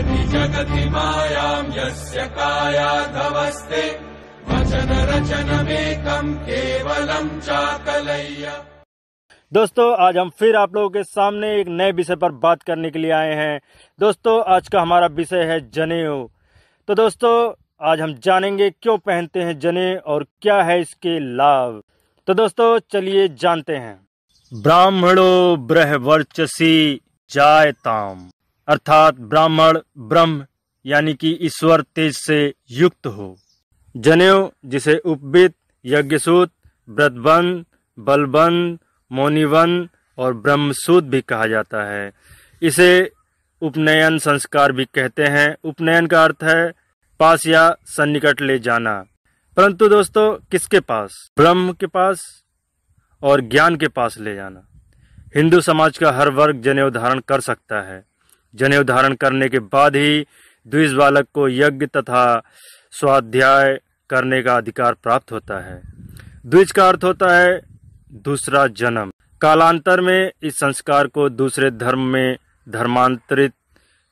यति जगति मायां यस्य कायाधवस्ते वचन रचनमेकं केवलं चाकलय्य। दोस्तों, आज हम फिर आप लोगों के सामने एक नए विषय पर बात करने के लिए आए हैं। दोस्तों, आज का हमारा विषय है जनेऊ। तो दोस्तों, आज हम जानेंगे क्यों पहनते हैं जनेऊ और क्या है इसके लाभ। तो दोस्तों, चलिए जानते हैं। ब्राह्मणो ब्रह्मवर्चसी जायताम, अर्थात ब्राह्मण ब्रह्म यानी कि ईश्वर तेज से युक्त हो। जनेऊ जिसे उपवीत, यज्ञसूत, व्रतबंध, बलबंध, मौनिबंध और ब्रह्मसूत्र भी कहा जाता है। इसे उपनयन संस्कार भी कहते हैं। उपनयन का अर्थ है पास या सन्निकट ले जाना। परंतु दोस्तों, किसके पास? ब्रह्म के पास और ज्ञान के पास ले जाना। हिंदू समाज का हर वर्ग जनेऊ धारण कर सकता है। जनेऊ धारण करने के बाद ही द्विज बालक को यज्ञ तथा स्वाध्याय करने का अधिकार प्राप्त होता है। द्विज का अर्थ होता है दूसरा जन्म। कालांतर में इस संस्कार को दूसरे धर्म में धर्मांतरित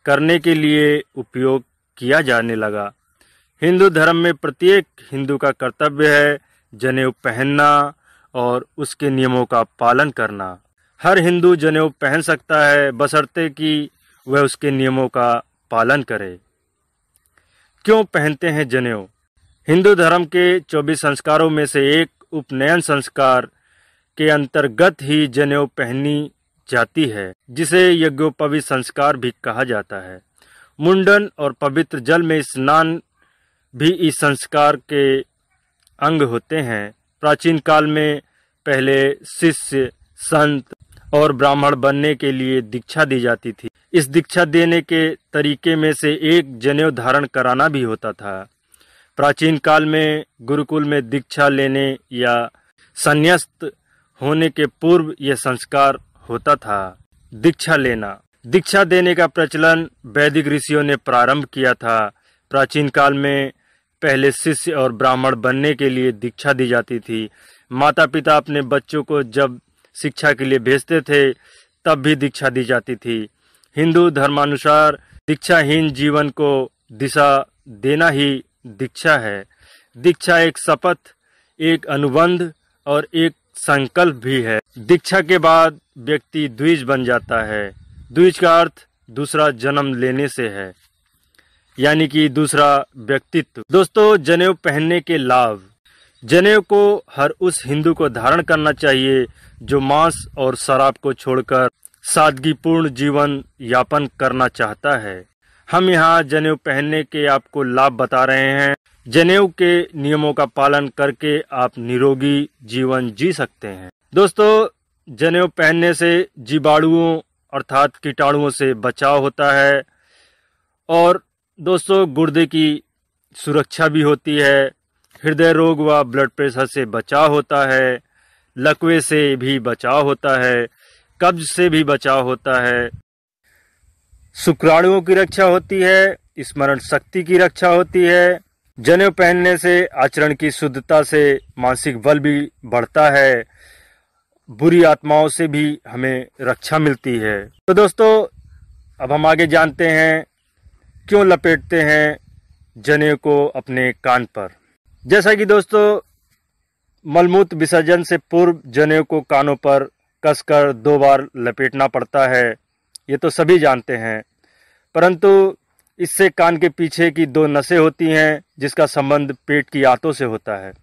करने के लिए उपयोग किया जाने लगा। हिंदू धर्म में प्रत्येक हिंदू का कर्तव्य है जनेऊ पहनना और उसके नियमों का पालन करना। हर हिंदू जनेऊ पहन सकता है बशर्ते कि वह उसके नियमों का पालन करे। क्यों पहनते हैं जनेऊ? हिंदू धर्म के 24 संस्कारों में से एक उपनयन संस्कार के अंतर्गत ही जनेऊ पहनी जाती है, जिसे यज्ञोपवीत संस्कार भी कहा जाता है। मुंडन और पवित्र जल में स्नान भी इस संस्कार के अंग होते हैं। प्राचीन काल में पहले शिष्य, संत और ब्राह्मण बनने के लिए दीक्षा दी जाती थी। इस दीक्षा देने के तरीके में से एक जनेऊ धारण कराना भी होता था। प्राचीन काल में गुरुकुल में दीक्षा लेने या संन्यास्त होने के पूर्व यह संस्कार होता था। दीक्षा लेना, दीक्षा देने का प्रचलन वैदिक ऋषियों ने प्रारंभ किया था। प्राचीन काल में पहले शिष्य और ब्राह्मण बनने के लिए दीक्षा दी जाती थी। माता पिता अपने बच्चों को जब शिक्षा के लिए भेजते थे तब भी दीक्षा दी जाती थी। हिंदू धर्मानुसार दीक्षाहीन जीवन को दिशा देना ही दीक्षा है। दीक्षा एक शपथ, एक अनुबंध और एक संकल्प भी है। दीक्षा के बाद व्यक्ति द्विज बन जाता है। द्विज का अर्थ दूसरा जन्म लेने से है, यानी कि दूसरा व्यक्तित्व। दोस्तों, जनेऊ पहनने के लाभ। जनेऊ को हर उस हिंदू को धारण करना चाहिए जो मांस और शराब को छोड़कर सादगीपूर्ण जीवन यापन करना चाहता है। हम यहाँ जनेऊ पहनने के आपको लाभ बता रहे हैं। जनेऊ के नियमों का पालन करके आप निरोगी जीवन जी सकते हैं। दोस्तों, जनेऊ पहनने से जीवाणुओं अर्थात कीटाणुओं से बचाव होता है और दोस्तों गुर्दे की सुरक्षा भी होती है। हृदय रोग व ब्लड प्रेशर से बचाव होता है। लकवे से भी बचाव होता है। कब्ज से भी बचाव होता है। शुक्राणुओं की रक्षा होती है। स्मरण शक्ति की रक्षा होती है। जनेऊ पहनने से आचरण की शुद्धता से मानसिक बल भी बढ़ता है। बुरी आत्माओं से भी हमें रक्षा मिलती है। तो दोस्तों, अब हम आगे जानते हैं क्यों लपेटते हैं जनेऊ को अपने कान पर। जैसा कि दोस्तों, मलमूत्र विसर्जन से पूर्व जनेऊ को कानों पर कसकर 2 बार लपेटना पड़ता है। ये तो सभी जानते हैं, परंतु इससे कान के पीछे की 2 नसें होती हैं जिसका संबंध पेट की आंतों से होता है।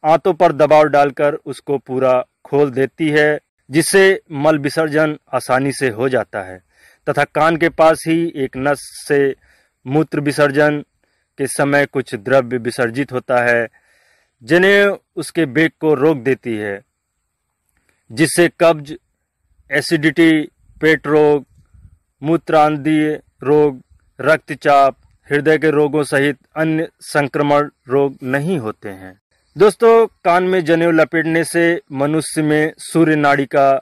आंतों पर दबाव डालकर उसको पूरा खोल देती है, जिससे मल विसर्जन आसानी से हो जाता है तथा कान के पास ही एक नस से मूत्र विसर्जन के समय कुछ द्रव्य विसर्जित होता है। जनेऊ उसके वेग को रोक देती है, जिससे कब्ज, एसिडिटी, पेट रोग, मूत्रांदीय रोग, रक्तचाप, हृदय के रोगों सहित अन्य संक्रमण रोग नहीं होते हैं। दोस्तों, कान में जनेऊ लपेटने से मनुष्य में सूर्य नाड़ी का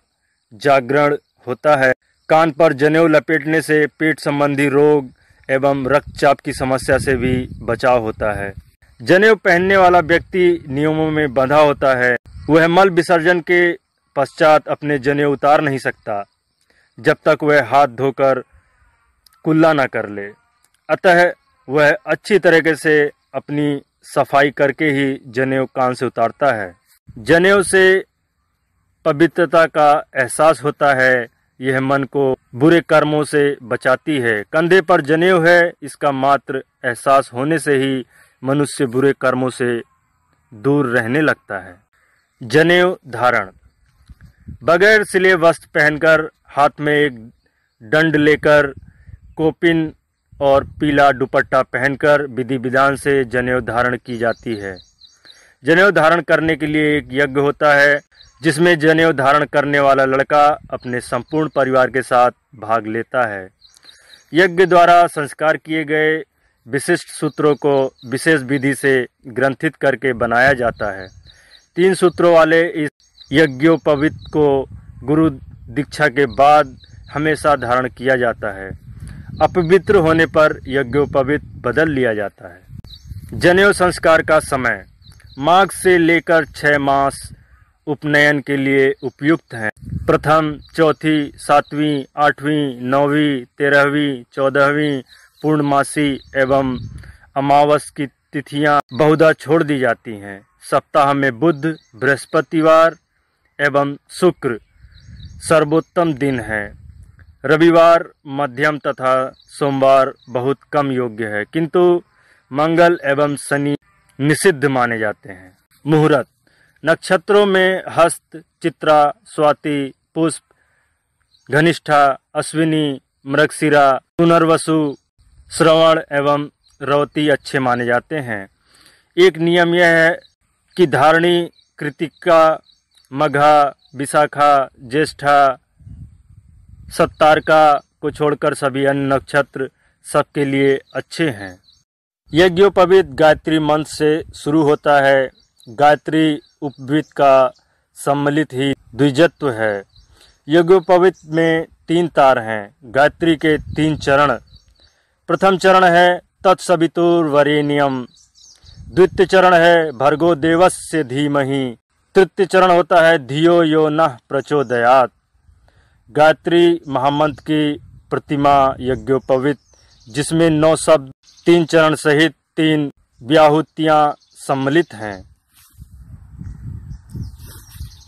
जागरण होता है। कान पर जनेऊ लपेटने से पेट संबंधी रोग एवं रक्तचाप की समस्या से भी बचाव होता है। जनेऊ पहनने वाला व्यक्ति नियमों में बंधा होता है। वह मल विसर्जन के पश्चात अपने जनेऊ उतार नहीं सकता जब तक वह हाथ धोकर कुल्ला न कर ले। अतः वह अच्छी तरीके से अपनी सफाई करके ही जनेऊ कान से उतारता है। जनेऊ से पवित्रता का एहसास होता है, यह मन को बुरे कर्मों से बचाती है। कंधे पर जनेऊ है, इसका मात्र एहसास होने से ही मनुष्य बुरे कर्मों से दूर रहने लगता है। जनेऊ धारण, बगैर सिले वस्त्र पहनकर, हाथ में एक दंड लेकर, कोपिन और पीला दुपट्टा पहनकर विधि विधान से जनेऊ धारण की जाती है। जनेऊ धारण करने के लिए एक यज्ञ होता है, जिसमें जनेऊ धारण करने वाला लड़का अपने संपूर्ण परिवार के साथ भाग लेता है। यज्ञ द्वारा संस्कार किए गए विशिष्ट सूत्रों को विशेष विधि से ग्रंथित करके बनाया जाता है। 3 सूत्रों वाले इस यज्ञोपवीत को गुरु दीक्षा के बाद हमेशा धारण किया जाता है। अपवित्र होने पर यज्ञोपवीत बदल लिया जाता है। जनेऊ संस्कार का समय माघ से लेकर 6 मास उपनयन के लिए उपयुक्त हैं। प्रथम, चौथी, 7वीं, 8वीं, 9वीं, 13वीं, 14वीं पूर्णमासी एवं अमावस की तिथियां बहुधा छोड़ दी जाती हैं। सप्ताह में बुध, बृहस्पतिवार एवं शुक्र सर्वोत्तम दिन है। रविवार मध्यम तथा सोमवार बहुत कम योग्य है, किंतु मंगल एवं शनि निषिद्ध माने जाते हैं। मुहूर्त, नक्षत्रों में हस्त, चित्रा, स्वाति, पुष्प, घनिष्ठा, अश्विनी, मृगशिरा, पुनर्वसु, श्रवण एवं रवती अच्छे माने जाते हैं। एक नियम यह है कि धारणी, कृतिका, मघा, विशाखा, ज्येष्ठा, सत्तारका को छोड़कर सभी अन्य नक्षत्र सबके लिए अच्छे हैं। यज्ञोपवीत गायत्री मंत्र से शुरू होता है। गायत्री उपवीत का सम्मिलित ही द्विजत्व है। यज्ञोपवीत में 3 तार हैं। गायत्री के 3 चरण। प्रथम चरण है तत्सवितुर्वरेण्यम, द्वितीय चरण है भर्गो देवस्य धीमहि, तृतीय चरण होता है धियो यो नः प्रचोदयात्। गायत्री महामंत्र की प्रतिमा यज्ञोपवीत, जिसमें 9 शब्द, 3 चरण सहित 3 व्याहुतियां सम्मिलित हैं।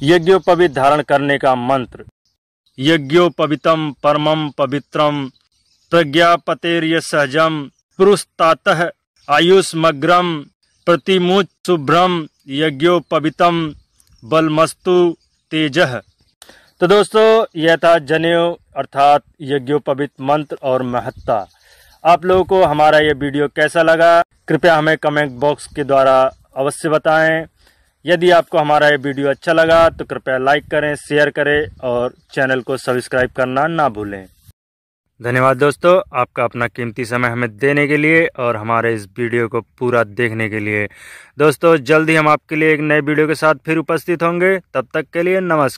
यज्ञोपवीत धारण करने का मंत्र, यज्ञोपवीतम परमं पवित्रम प्रज्ञापतेर्य सहजम पुरुस्तातः आयुष्मग्रम प्रतिमुच शुभ्रम यज्ञोपवीतम बलमस्तु तेजः। तो दोस्तों, यह था जनेऊ अर्थात यज्ञोपवीत मंत्र और महत्ता। आप लोगों को हमारा यह वीडियो कैसा लगा, कृपया हमें कमेंट बॉक्स के द्वारा अवश्य बताएं। यदि आपको हमारा ये वीडियो अच्छा लगा तो कृपया लाइक करें, शेयर करें और चैनल को सब्सक्राइब करना ना भूलें। धन्यवाद दोस्तों, आपका अपना कीमती समय हमें देने के लिए और हमारे इस वीडियो को पूरा देखने के लिए। दोस्तों, जल्दी हम आपके लिए एक नए वीडियो के साथ फिर उपस्थित होंगे। तब तक के लिए नमस्कार।